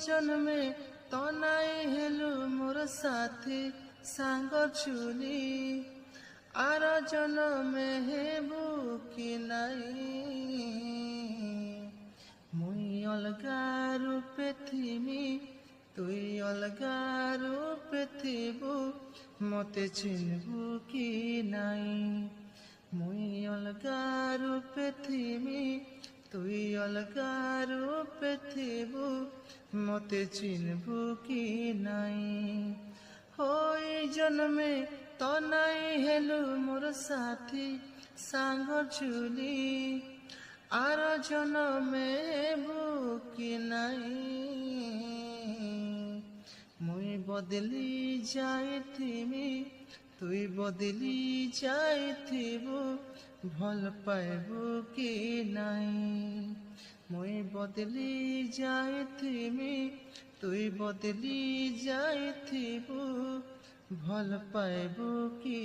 জন্মে তনাই হেলু মোর সাথী সাঙ্গ চুলি আর জন্মে হেবু কি নাই মুই অলগা রূপে থিমি তুই অলগা রূপে থিবু মতে চিনবু কি নাই মুই অলগা রূপে থিমি তুই অলগা রূপে থিবু মতে চিনবু কি নাই ওই জন্মে তনাই হেলু মোর সাথী সাঙ্গ চুলি আর জন্মে বুকি নাই মুই বদলি যাইথিমি তুই বদলি যাইথিবু ভাল পাইবু কি নাই মুই বদলি যাইথিমি তুই বদলি যাইথিবু ভাল পাইবু কি